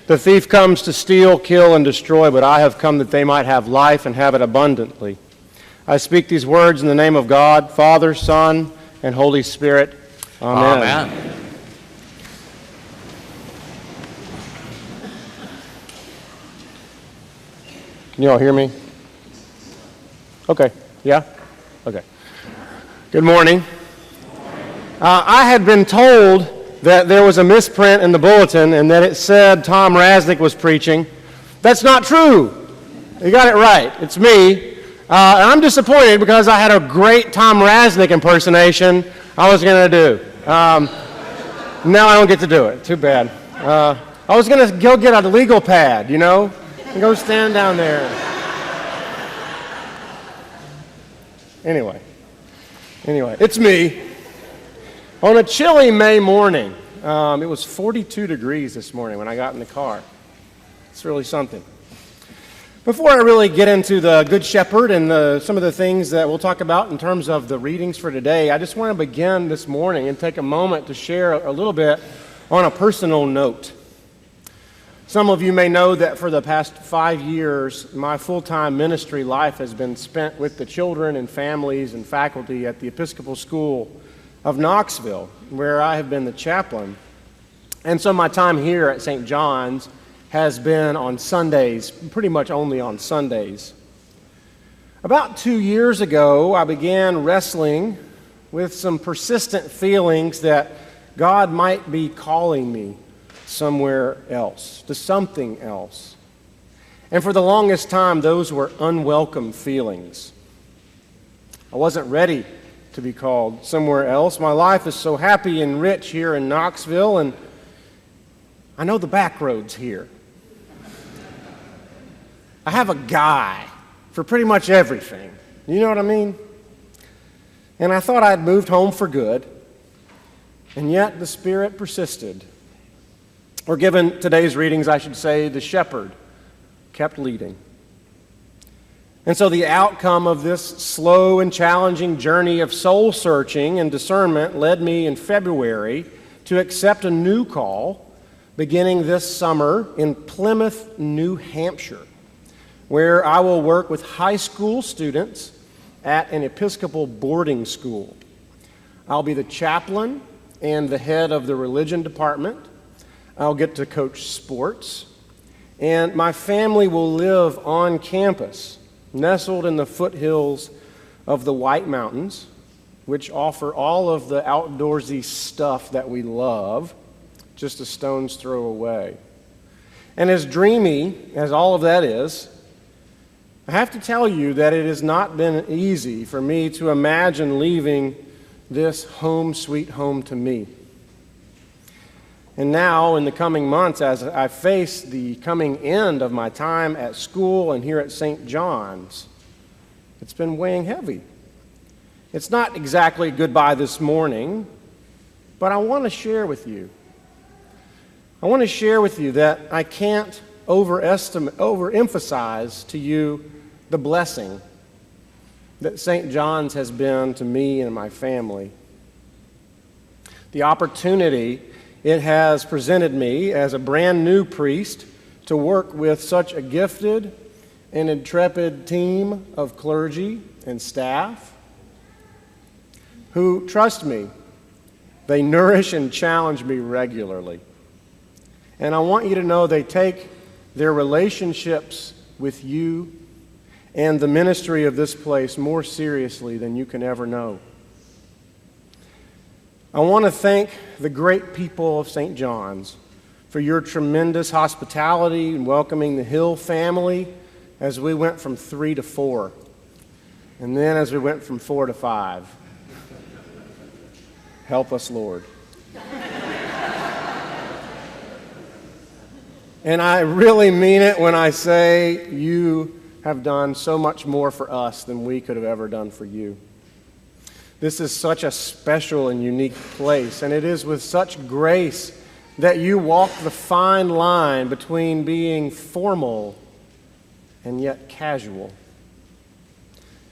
The thief comes to steal, kill, and destroy, but I have come that they might have life and have it abundantly. I speak these words in the name of God, Father, Son, and Holy Spirit. Amen. Amen. Can you all hear me? Okay. Yeah? Okay. Good morning. I had been told that there was a misprint in the bulletin and that it said Tom Rasnick was preaching. That's not true. You got it right. It's me. And I'm disappointed because I had a great Tom Rasnick impersonation I was going to do. Now I don't get to do it. Too bad. I was going to go get a legal pad, and go stand down there. Anyway, it's me. On a chilly May morning, it was 42 degrees this morning when I got in the car. It's really something. Before I really get into the Good Shepherd and some of the things that we'll talk about in terms of the readings for today, I just want to begin this morning and take a moment to share a little bit on a personal note. Some of you may know that for the past 5 years, my full-time ministry life has been spent with the children and families and faculty at the Episcopal School of Knoxville, where I have been the chaplain. And so my time here at St. John's has been on Sundays, pretty much only on Sundays. About 2 years ago, I began wrestling with some persistent feelings that God might be calling me somewhere else, to something else. And for the longest time, those were unwelcome feelings. I wasn't ready to be called somewhere else. My life is so happy and rich here in Knoxville, and I know the back roads here. I have a guy for pretty much everything. You know what I mean? And I thought I'd moved home for good, and yet the Spirit persisted. Or given today's readings, I should say, the shepherd kept leading. And so the outcome of this slow and challenging journey of soul searching and discernment led me in February to accept a new call beginning this summer in Plymouth, New Hampshire, where I will work with high school students at an Episcopal boarding school. I'll be the chaplain and the head of the religion department. I'll get to coach sports, and my family will live on campus, nestled in the foothills of the White Mountains, which offer all of the outdoorsy stuff that we love, just a stone's throw away. And as dreamy as all of that is, I have to tell you that it has not been easy for me to imagine leaving this home sweet home to me. And now, in the coming months, as I face the coming end of my time at school and here at St. John's, it's been weighing heavy. It's not exactly goodbye this morning, but I want to share with you. I want to share with you that I can't overemphasize to you the blessing that St. John's has been to me and my family. The opportunity it has presented me as a brand new priest to work with such a gifted and intrepid team of clergy and staff who trust me. They nourish and challenge me regularly. And I want you to know they take their relationships with you and the ministry of this place more seriously than you can ever know. I want to thank the great people of St. John's for your tremendous hospitality in welcoming the Hill family as we went from 3 to 4, and then as we went from 4 to 5. Help us, Lord. And I really mean it when I say you have done so much more for us than we could have ever done for you. This is such a special and unique place, and it is with such grace that you walk the fine line between being formal and yet casual.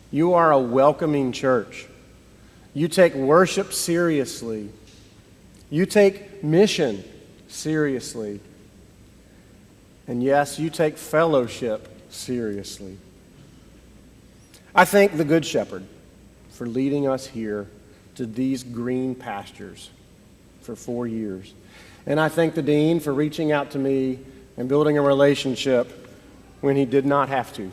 You are a welcoming church. You take worship seriously. You take mission seriously. And yes, you take fellowship seriously. I thank the Good Shepherd for leading us here to these green pastures for 4 years. And I thank the dean for reaching out to me and building a relationship when he did not have to.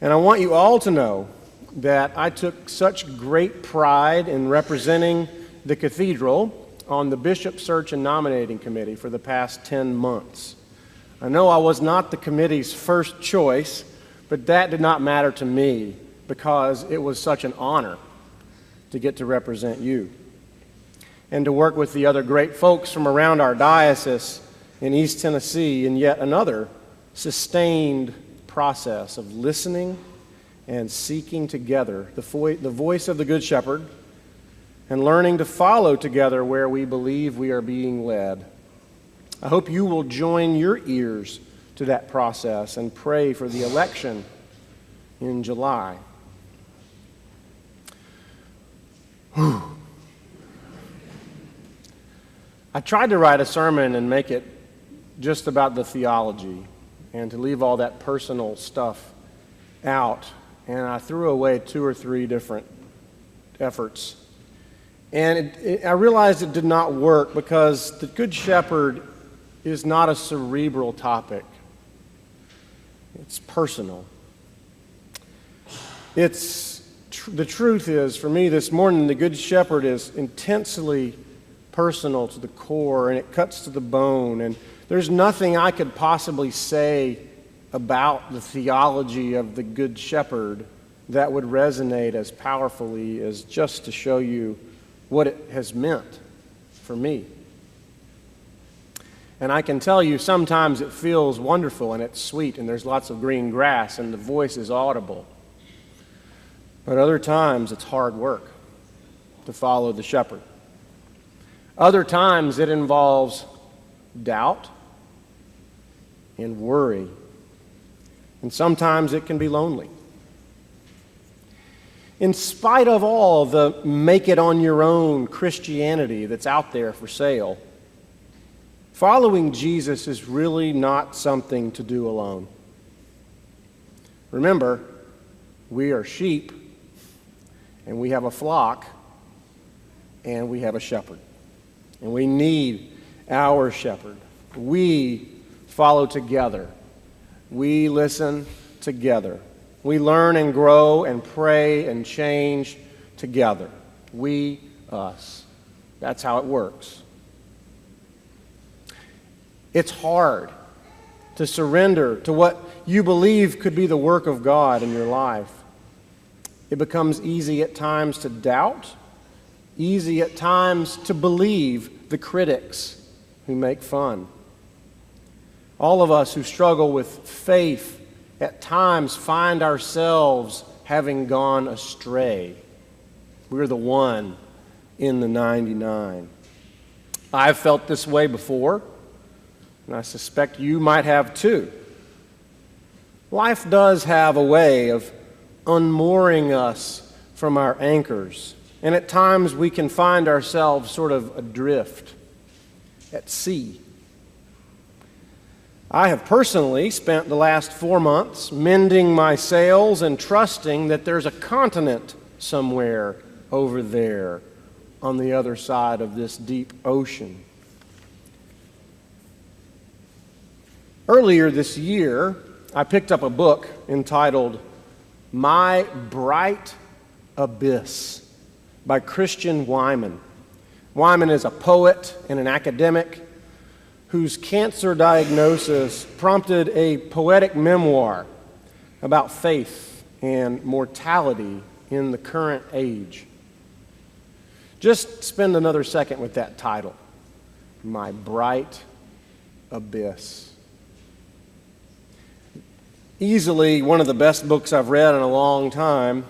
And I want you all to know that I took such great pride in representing the cathedral on the Bishop Search and Nominating Committee for the past 10 months. I know I was not the committee's first choice, but that did not matter to me because it was such an honor to get to represent you and to work with the other great folks from around our diocese in East Tennessee in yet another sustained process of listening and seeking together the voice of the Good Shepherd and learning to follow together where we believe we are being led. I hope you will join your ears to that process and pray for the election in July. Whew. I tried to write a sermon and make it just about the theology and to leave all that personal stuff out, and I threw away 2 or 3 different efforts. And I realized it did not work because the Good Shepherd is not a cerebral topic. It's personal. The truth is, for me this morning, the Good Shepherd is intensely personal to the core, and it cuts to the bone. And there's nothing I could possibly say about the theology of the Good Shepherd that would resonate as powerfully as just to show you what it has meant for me. And I can tell you sometimes it feels wonderful and it's sweet and there's lots of green grass and the voice is audible. But other times it's hard work to follow the shepherd. Other times it involves doubt and worry. And sometimes it can be lonely. In spite of all the make-it-on-your-own Christianity that's out there for sale, following Jesus is really not something to do alone. Remember, we are sheep, and we have a flock, and we have a shepherd. And we need our shepherd. We follow together. We listen together. We learn and grow and pray and change together. We, us. That's how it works. It's hard to surrender to what you believe could be the work of God in your life. It becomes easy at times to doubt, easy at times to believe the critics who make fun. All of us who struggle with faith at times find ourselves having gone astray. We're the one in the 99. I've felt this way before, and I suspect you might have too. Life does have a way of unmooring us from our anchors, and at times we can find ourselves sort of adrift at sea. I have personally spent the last 4 months mending my sails and trusting that there's a continent somewhere over there on the other side of this deep ocean. Earlier this year, I picked up a book entitled My Bright Abyss by Christian Wiman. Wiman is a poet and an academic whose cancer diagnosis prompted a poetic memoir about faith and mortality in the current age. Just spend another second with that title, My Bright Abyss. Easily one of the best books I've read in a long time.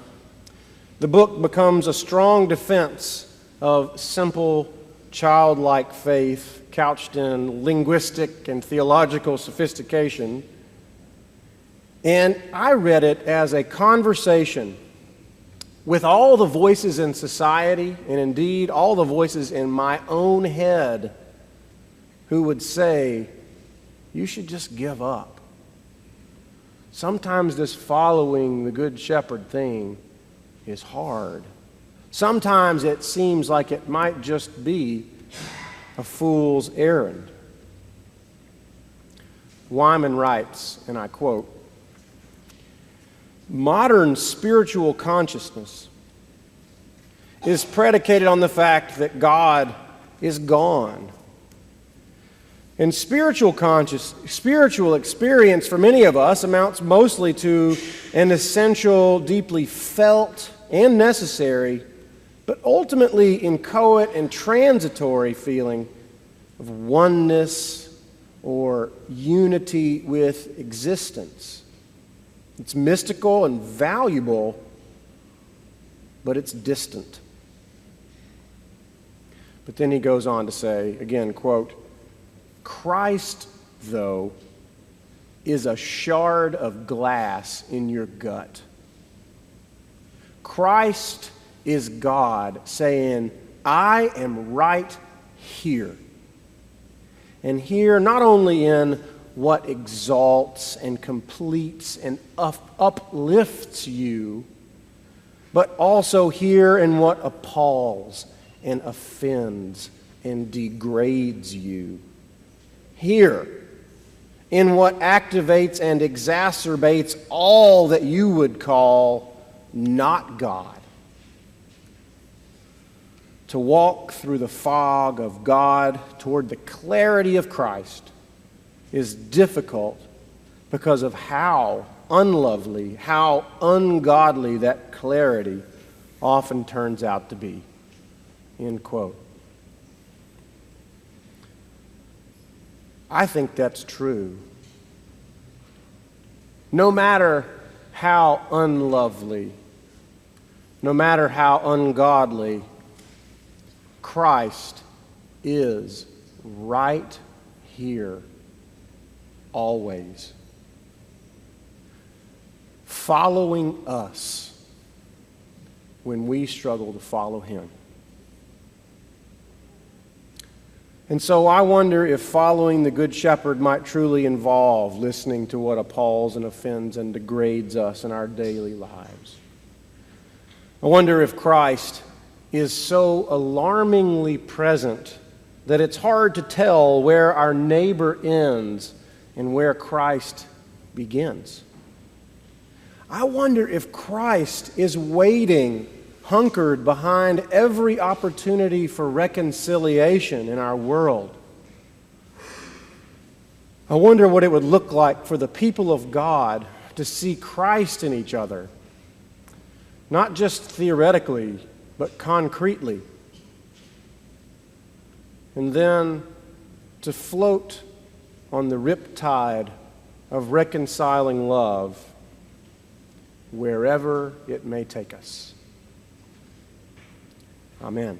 The book becomes a strong defense of simple, childlike faith couched in linguistic and theological sophistication. And I read it as a conversation with all the voices in society, and indeed all the voices in my own head, who would say, you should just give up. Sometimes this following the Good Shepherd thing is hard. Sometimes it seems like it might just be a fool's errand. Wyman writes, and I quote, "Modern spiritual consciousness is predicated on the fact that God is gone. And spiritual experience for many of us amounts mostly to an essential, deeply felt and necessary, but ultimately inchoate and transitory feeling of oneness or unity with existence. It's mystical and valuable, but it's distant." But then he goes on to say, again, quote, "Christ, though, is a shard of glass in your gut. Christ is God saying, I am right here. And here not only in what exalts and completes and uplifts you, but also here in what appalls and offends and degrades you. Here in what activates and exacerbates all that you would call not God. To walk through the fog of God toward the clarity of Christ is difficult because of how unlovely, how ungodly that clarity often turns out to be." End quote. I think that's true. No matter how unlovely, no matter how ungodly, Christ is right here, always, following us when we struggle to follow Him. And so I wonder if following the Good Shepherd might truly involve listening to what appalls and offends and degrades us in our daily lives. I wonder if Christ is so alarmingly present that it's hard to tell where our neighbor ends and where Christ begins. I wonder if Christ is waiting, hunkered behind every opportunity for reconciliation in our world. I wonder what it would look like for the people of God to see Christ in each other, not just theoretically, but concretely. And then to float on the riptide of reconciling love wherever it may take us. Amen.